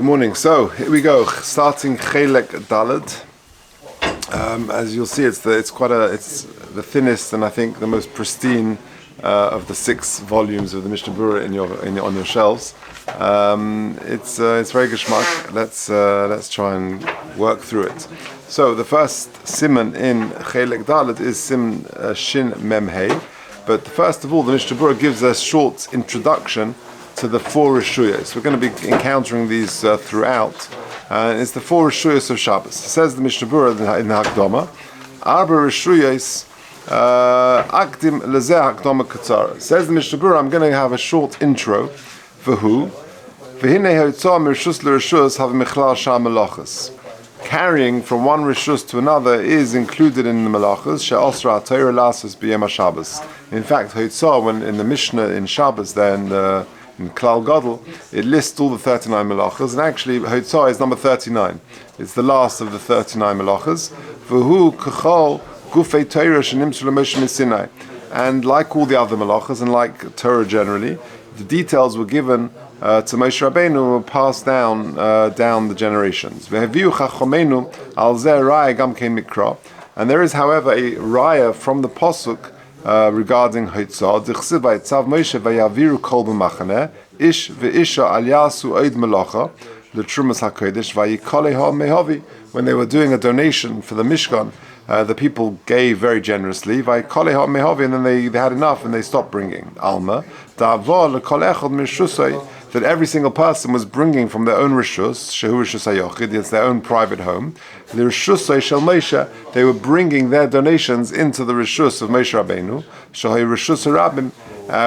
Good morning. So here we go, starting Chelek Daled. As you'll see, it's the thinnest and I think the most pristine of the 6 volumes of the Mishnah Berurah on your shelves. It's very geschmack. Let's try and work through it. So the first siman in Chelek Daled is Sim Shin Mem Hey. But first of all, the Mishnah Berurah gives a short introduction to the 4 Rishuyos. We're going to be encountering these throughout. It's the 4 Rishuyos of Shabbos. It says the Mishnah Berurah in the Hakdama, Arba Rishuyos Akdim Lezeh Hakdama Katzara. Says the Mishnah Berurah, I'm going to have a short intro for who? V'hinei ha'yitzah mirishus l'rishus have michlal sham melachos. Carrying from one rishus to another is included in the melachos. She'osra Torah lasos b'yem Shabbos. In fact, ha'yitzah, when in the Mishnah in Shabbos, there in Klal Gadol, it lists all the 39 melachos, and actually Hotzah is number 39. It's the last of the 39 melachos. V'hu k'chol gufei Torah shenimtzu l'Moshe miSinai. And like all the other melachos, and like Torah generally, the details were given to Moshe Rabbeinu, were passed down the generations. V'heviu chachomenu al zeh raya gam kein mikra. And there is, however, a raya from the pasuk regarding Hotzah, D'chsiv vayitzav Moshe vayaviru kol b'machaneh ish ve'isha al yasu oid melacha l'trumas hakodesh vayikoleha mehavi. When they were doing a donation for the Mishkan, the people gave very generously vayikoleha mehavi, and then they had enough and they stopped bringing. Alma da'avah l'kol echad mishusay, that every single person was bringing from their own rishus, shehu rishus hayochid, it's their own private home. The rishusay shel Moshe, they were bringing their donations into the rishus of Moshe Rabbeinu, shehu rishus harabim,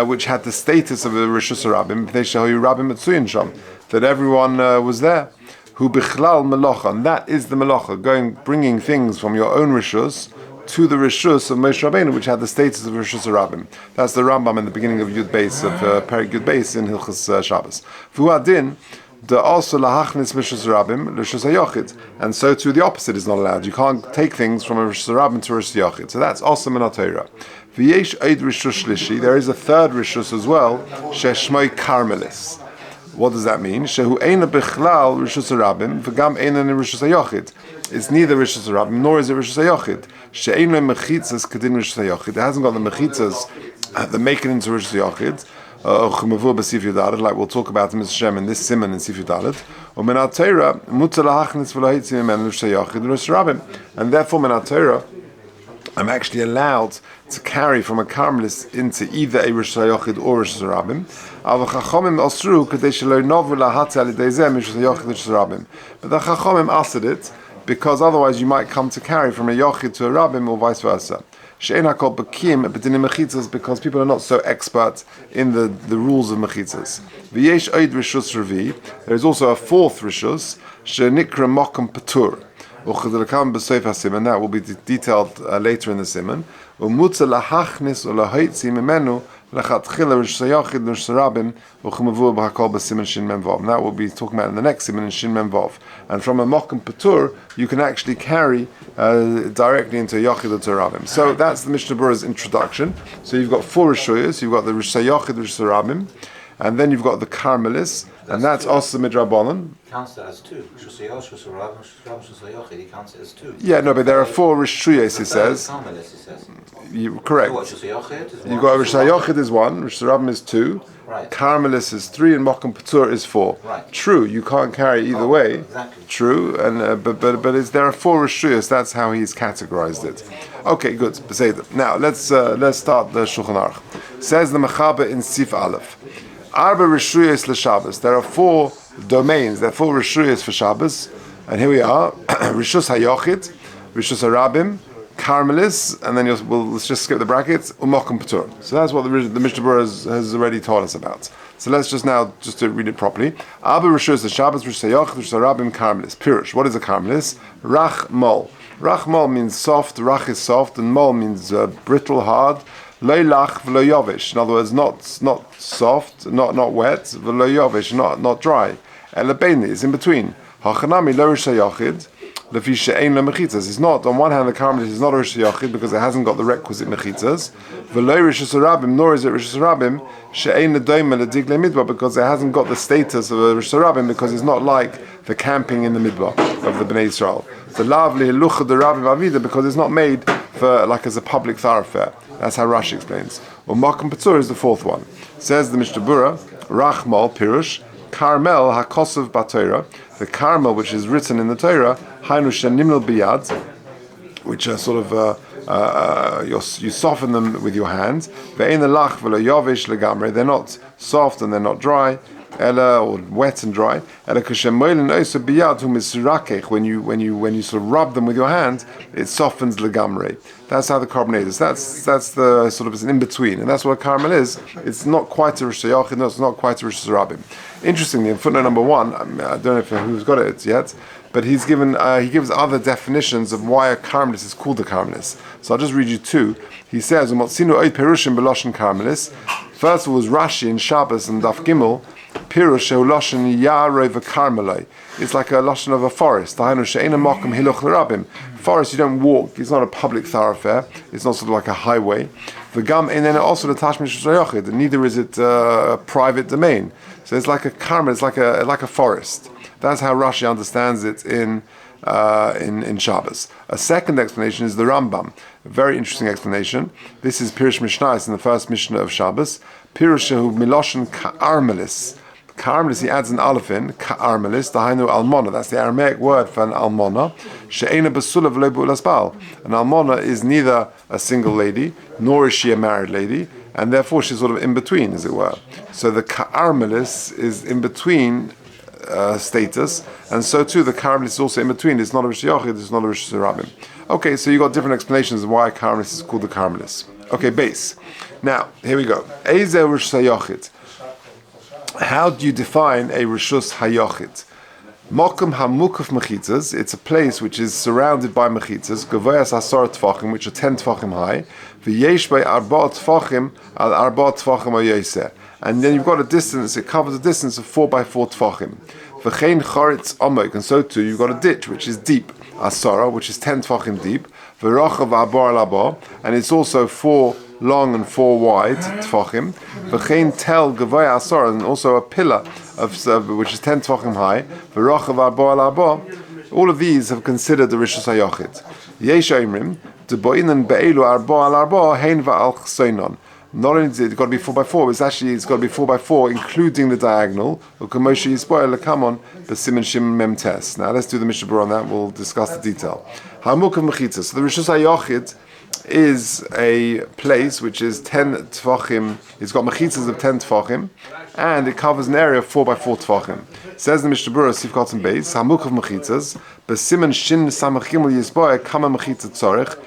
which had the status of a rishus harabim, shehu rabim etzuyin sham, that everyone was there. Hu bichlal melacha, and that is the melacha, bringing things from your own rishus to the Rishus of Moshe Rabbeinu, which had the status of Rishus Rabbim. That's the Rambam in the beginning of Yud Beis, of Perek Yud Beis in Hilchos Shabbos. V'uadin, the also lahachnis Rishus Rabbim, Rishus HaYochid. And so too the opposite is not allowed. You can't take things from a Rishus Rabbim to Rishus HaYochid. So that's also min HaTorah. V'yesh eid Rishus Shlishi, there is a third Rishus as well, sheshmoi Carmelis. What does that mean? Shehu eina bichlal Rishus Rabbim, v'gam eina Rishus HaYochid. It's neither Rishus Rabbim nor is it Rishus HaYochid. She'eino mechitzas kedin Rishus HaYochid. It hasn't got the mechitzas that make it into Rishus HaYochid. Like we'll talk about in Mr. Shem in this siman in Sif Yudalet. U'min ha'Torah mutar lahachnis v'lohitzi mimenu Rishus HaYochid Rishus Rabbim. And therefore, min ha'Torah, I'm actually allowed to carry from a Carmelis into either a Rishus HaYochid or Rishus Rabbim. But the Chachomim asked it, because otherwise you might come to carry from a Yochid to a Rabbim or vice versa. Because people are not so expert in the rules of mechitzas. There is also a 4th Rishus, shenikra mokum patur. And that will be detailed later in the siman. And that will be talking about in the next siman in Shin Mem Vav. And from a mokum patur, you can actually carry directly into a Yochid or to a Rabbim. So that's the Mishnah Berurah's introduction. So you've got 4 Rishuyos, you've got the Rishus HaYochid, Rishus Rabbim, and then you've got the Carmelis, and that's also Midrabanan. He counts that as 2. Rishuyos, Rishus Rabbim, Rishus HaYochid, he counts it as 2. Yeah, no, but there are 4 Rishuyos, he says. Carmelis, he says. Correct. Rishus HaYochid is 1. You've got Rishus HaYochid is 1, Rishus Rabbim is 2, right. Carmelis is 3, and Mokum Patur is 4. Right. True, you can't carry either way. Exactly. True, and but there are 4 Rishuyos. That's how he's categorized it. Okay, good. Now let's start the Shulchan Aruch. Says the Mechaber in Sif Aleph. Arba Rishuyos l'Shabbos. There are 4 domains. There are 4 Rishuyos for Shabbos, and here we are: Rishus HaYochid, Rishus HaRabim, Carmelis, and then let's just skip the brackets, Umokum Patur. So that's what the Mishnah Berurah has already taught us about. So let's just to read it properly. Arba Rishuyos l'Shabbos, Rishus HaYochid, Rishus HaRabim, Carmelis. Pirush. What is a Carmelis? Rach Mol. Rach Mol means soft. Rach is soft, and Mol means brittle, hard. Lo lach v'lo yovish. In other words, not soft, not wet. V'lo yovish, not dry. Ela beini is in between. Hachanami lo Rishus HaYochid. lefi she'ein lo mechitzas. It's not, on one hand, the karmelis is not a rishus yachid because it hasn't got the requisite mechitzas. V'lo rishus rabim, nor is it rishus rabim she'ein ledoime ledigle midbar, because it hasn't got the status of a rishus rabim, because it's not like the camping in the midbar of the Bnei Yisrael. The lavli hilucha the rabim avida, because it's not made for like as a public thoroughfare. That's how Rashi explains. Or Makam Petzur is the fourth one. Says the Mishnah Berurah, Rachmal Pirush Carmel Hakosov B'Torah, the Carmel which is written in the Torah, Hainu Shenimel Biyad, which are sort of you soften them with your hands. Ve'ein Lach V'lo Yavish Legamre, they're not soft and they're not dry. Ella, or wet and dry. Ella kashemoilin oisa biyad hu misrakech. When you sort of rub them with your hand, it softens legamre. That's how the carbonate is. That's the sort of, it's an in between, and that's what a caramel is. It's not quite a rishus yachid, no, it's not quite a rishus rabim. Interestingly, in footnote number 1, I don't know if who's got it yet, but he gives other definitions of why a caramelis is called a caramelis. So I'll just read you 2. He says, "Umotzinu oid perushim beloshen caramelis." First of all was Rashi in Shabbos and Daf Gimel. Pirush shehu loshen yarei v'karmeloi. It's like a loshen of a forest. Dahainu she'ena mokum hiluch l'rabim. Forest you don't walk. It's not a public thoroughfare. It's not sort of like a highway. V'gam and then also the tashmish yochid. Neither is it a private domain. So it's like a karmel. It's like a forest. That's how Rashi understands it in Shabbos. A second explanation is the Rambam. A very interesting explanation. This is Pirush Mishnais in the first Mishnah of Shabbos. Pirush shehu miloshen ka'armelis. Ka'armelis, he adds an aleph in, ka'armelis, dahainu almona. That's the Aramaic word for an almona. She'ena basula v'lo bu'ulas ba'al. An almona is neither a single lady, nor is she a married lady, and therefore she's sort of in between, as it were. So the ka'armelis is in between status, and so too the caramelis is also in between. It's not a rishus yachid, it's not a rishus rabim. Okay, so you got different explanations of why caramelis is called the caramelis. Okay, base. Now here we go. Eizeh rishus hayachid. How do you define a rishus hayachid? Mokum hamukuf mechitzas. It's a place which is surrounded by mechitzas. Gavoyas asar tfachim, which are 10 tfachim high. V'yesh by arba tfachim al arba tfachim oyoseh. And then you've got a distance, it covers a distance of 4 by 4 tfachim. V'chein charetz amok, and so too you've got a ditch which is deep, asara, which is 10 tfachim deep. V'rochav abar laba, and it's also 4 long and 4 wide tfachim. V'chein tel gavaya asara, and also a pillar of which is 10 tfachim high. V'rochav abar laba. All of these have considered the rishus hayachid. Yesh oimrim deboinan be'elu arba al arba hein va'al chsoinon. Not only is it got to be 4 by 4, it's got to be 4 by 4, including the diagonal. Now let's do the Mishnah Berurah on that. We'll discuss the detail. So the Rishus HaYachid is a place which is 10 tfachim. It's got mechitzas of 10 tfachim, and it covers an area of 4 by 4 tfachim. Says the Mishnah Berurah, Sif Kotzen Beis, Hamuk of mechitzas, besimen shin samachim yisboy kama mechitza tzorich.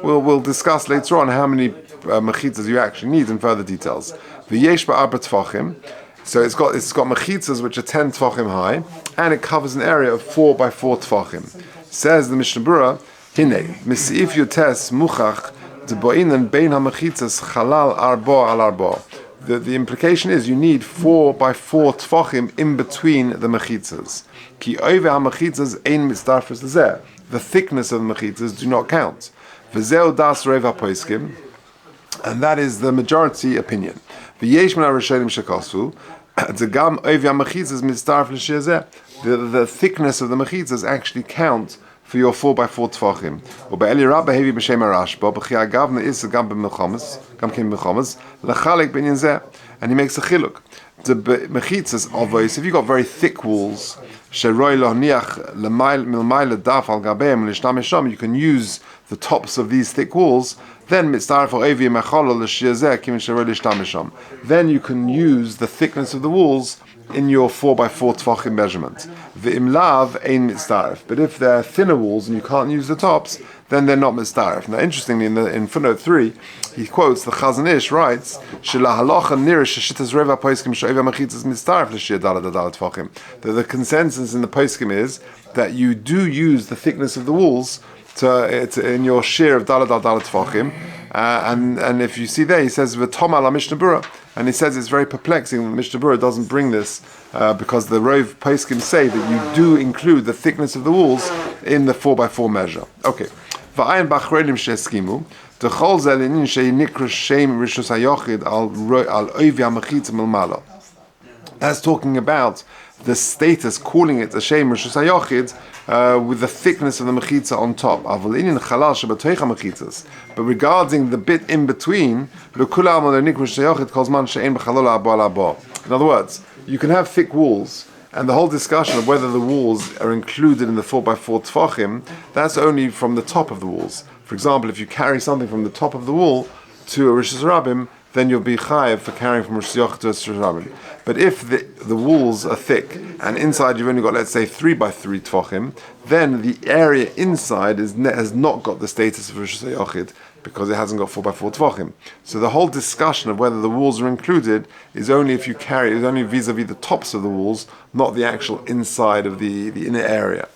We'll discuss later on how many mechitzas you actually need in further details. So it's got mechitzas which are 10 tfachim high, and it covers an area of 4 by 4 tfachim. Says the Mishnah Berurah, Hine misif yotes muchach deboinan bein hamechitzas chalal arba al arba. The implication is you need 4 by 4 tfachim in between the mechitzas. Ki oive hamechitzas ein mitzdarfus lezeh. The thickness of the mechitzas do not count. V'zeu das reiv hapoiskim, and that is the majority opinion. V'yesh min harishonim shekasu, zagam oiv hamechitzas mitzdarf l'shir zeh. The thickness of the mechitzas actually count for your 4 by 4 tfachim. Ube'eli rabba hevi b'shem harashba, b'chi agavna is gam b'milchamas, gam kim b'milchamas, l'chalek b'inyan zeh. And he makes a chiluk. The mechitzas always, if you've got very thick walls, you can use the tops of these thick walls. Then then you can use the thickness of the walls in your 4 by 4 tfachim measurement. But if they're thinner walls and you can't use the tops, then they're not mitzdaref. Now, interestingly, in footnote 3, he quotes the Chazon Ish writes, the consensus in the poskim is that you do use the thickness of the walls in your share of dalad al dalad tfachim, And if you see there, he says v'toma la Mishnah Berurah, and he says it's very perplexing that Mishnah Berurah doesn't bring this because the Rov Poskim say that you do include the thickness of the walls in the 4x4 measure. Okay. V'ayin b'achronim sheskimu t'chol zelinin sheyinikra shem rishus hayochid al oivi hamachitza milmala. That's talking about the status, calling it a shem rishus hayochid with the thickness of the mechitza on top. But regarding the bit in between, in other words, you can have thick walls, and the whole discussion of whether the walls are included in the 4x4 tfachim, that's only from the top of the walls. For example, if you carry something from the top of the wall to a Rishus Rabbim, then you'll be chayiv for carrying from Rishus Yochid to a Rishus Rabbim. But if the walls are thick and inside you've only got, let's say, 3x3 tfachim, then the area inside has not got the status of Rishus Yochid because it hasn't got 4x4 tfachim. So the whole discussion of whether the walls are included is only if you carry, is only vis-a-vis the tops of the walls, not the actual inside of the inner area.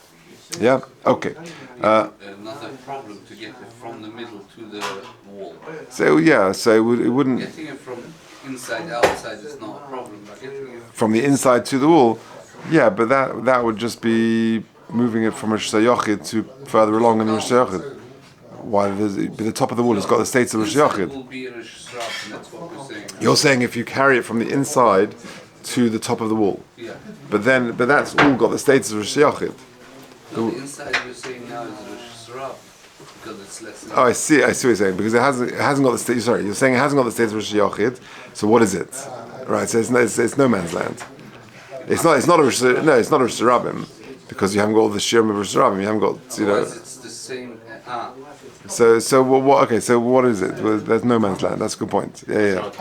Yeah? Okay. Another problem to get it from the middle to the wall. So it wouldn't. Getting it from inside outside is not a problem. But getting it from the inside to the wall, yeah, but that would just be moving it from Rishus Yochid to further along in the Rishus Yochid. Why? But the top of the wall has got the status of Rishus Yochid. will be a Rishus Rabbim, that's what we're saying. You're saying if you carry it from the inside to the top of the wall, Yeah. but that's all got the status of Rishus Yochid. No, the inside you're saying now is Rishus Rabbim because it's less. Oh, I see what you're saying, because it hasn't got the status. Sorry, you're saying it hasn't got the status of Rishus Yochid. So what is it? Right. So it's no man's land. It's not a Rishus Rabbim because you haven't got all the shirim of Rishus Rabbim. You haven't got Otherwise it's the same. So what? Okay. So what is it? Well, there's no man's land. That's a good point. Yeah.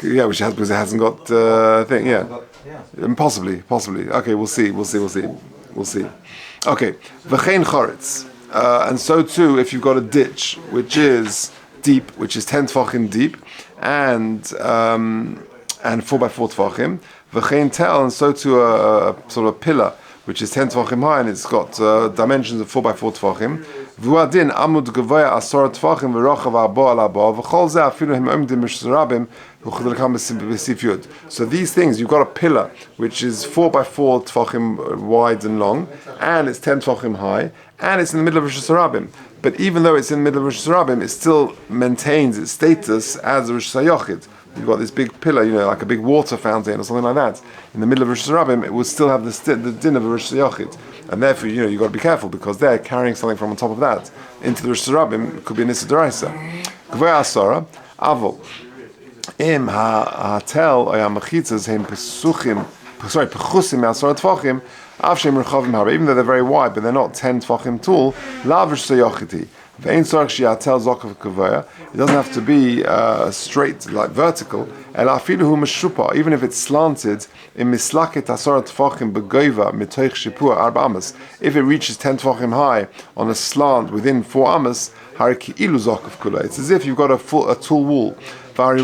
Yeah, which because it hasn't got thing. Yeah. Possibly. Okay, we'll see. Okay. V'chein choretz. And so too, if you've got a ditch which is deep, which is 10 tefachim deep, and 4x4 tefachim, v'chein tel, and so too a sort of pillar which is 10 tefachim high, and it's got dimensions of 4x4 tefachim. V'uadin amud gevaya asor tefachim v'rochav abo al abo v'chol zeh afilu him omdim Rishus Rabbim v'chudel b'sif yud. So these things, you've got a pillar which is 4x4 tefachim wide and long, and it's 10 tefachim high, and it's in the middle of Rishus Rabbim. But even though it's in the middle of Rishus Rabbim, it still maintains its status as a Rishus Yochid. You've got this big pillar, like a big water fountain or something like that. In the middle of Rishus Rabbim, it would still have the din of a Rishus Yochid. And therefore, you've got to be careful, because they're carrying something from on top of that into the Rishus Rabbim. It could be an Issa D'Oraisa. Gvei Asara, Avol. Im ha'atel or ha'machitzas hem pechusim me'asara tefachim, av shem rechavim harbe. Even though they're very wide, but they're not 10 tefachim tall, lav Rishus Yochidi. It doesn't have to be straight, like vertical. Even if it's slanted, if it reaches 10 tefachim high on a slant within 4 amas, it's as if you've got a tall wall. Right,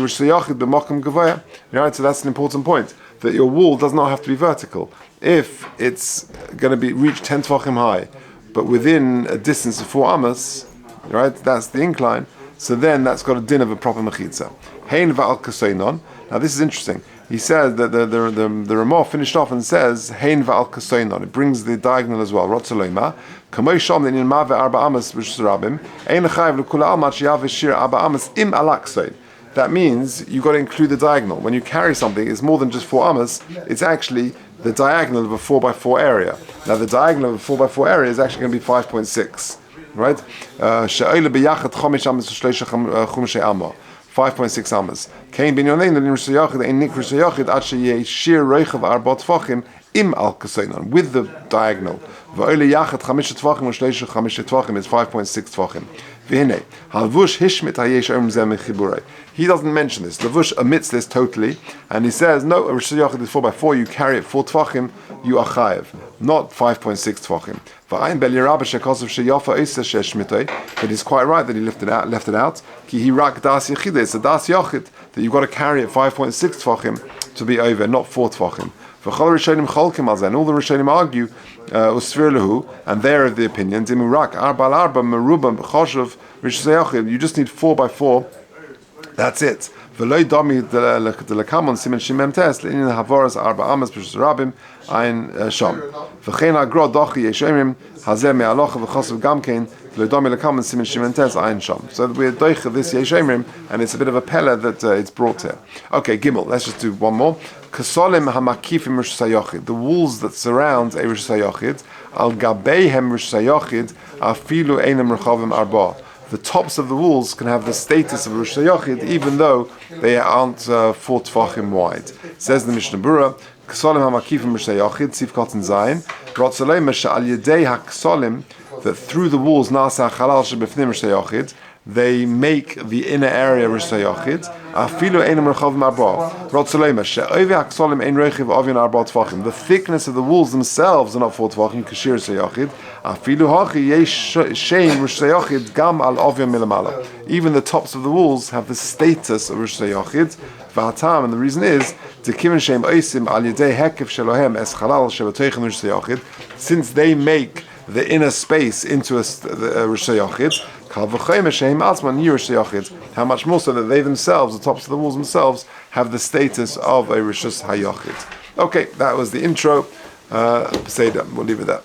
so that's an important point, that your wall does not have to be vertical. If it's going to reach 10 tefachim high, but within a distance of 4 amas, right, that's the incline. So then that's got a din of a proper mechitza. Hein va'al kaseinon. Now this is interesting. He says that the Ramah finished off and says Hein va'al kaseinon. It brings the diagonal as well. Rotzaloima. Kamei shom in mave arba amas Rishus Rabbim. Ein chayiv lekula almat sheyav shir arba amas im alaksein. That means you've got to include the diagonal. When you carry something, it's more than just 4 amas. It's actually the diagonal of a 4x4 area. Now the diagonal of a 4x4 area is actually going to be 5.6. Right? 5.6 amas. Kain bin yonein in Rishus Yochid ein nik Rishus Yochid ad sheyeh shir roichav arba tefachim im al kaseinon, with the diagonal. V'oile yachad 5 tefachim u'shleisha 5 tefachim is 5.6 tefachim. V'hinei halvush hishmit hayesh om zeh mechiburei. He doesn't mention this. Lavush omits this totally, and he says, no, a Rishus Yochid is 4x4. You carry it 4 tefachim, you are chayev, not 5.6 tefachim. But he's quite right that he left it out. Ki hi rak das yechid. It's a das yochid that you've got to carry it 5.6 tefachim to be over, not 4 tvachim. V'chol Rishonim cholkim al zeh, and all the Rishonim argue usfir lehu, and they're of the opinion dimurak arba al arba merubam choshev rishus hayachid. You just need 4 by 4. That's it. V'loy dami delekamon simen shimem tes le'inin havoras arba amas b'shus rabim ein sham. V'chein agro dochi yeshemim hazeh me'alocha v'chosav gamkein v'loy dami lekamon simen shimem tes ein sham. So we're doich this yeshemim, and it's a bit of a pella that it's brought here. Okay, Gimel. Let's just do one more. Kasolim hamakifim rishus hayachid. The walls that surround a rishus hayachid al gabeihem rishus hayachid afilu einam rechavim arba. The tops of the walls can have the status of a Rishus HaYachid, even though they aren't 4 tefachim wide. Says the Mishnah Berurah, K'solim ha'makifim Rishus HaYachid, Sif Kotten Zayin, Rotzolema she'al yedei ha'k'solim, that through the walls, Nasa ha'chalal she'befnim Rishus HaYachid, they make the inner area Rishus HaYachid, Afilu einam rechavim arba. Rotzolema she'ovi ha'k'solim ein rechiv ovin arba tefachim. The thickness of the walls themselves are not 4 tefachim, Kashir Rishus HaYachid. Afilu hachi yesh shein Rishus HaYachid gam al ovim milamala. Even the tops of the walls have the status of Rishus HaYachid. V'hatam, and the reason is to kiven sheim oisim al yedei hekef shelohem es chalal shebatoichem Rishus HaYachid, since they make the inner space into a Rishus HaYachid. How much more so that they themselves, the tops of the walls themselves, have the status of a Rishus HaYachid. Okay, that was the intro. We'll leave it at that.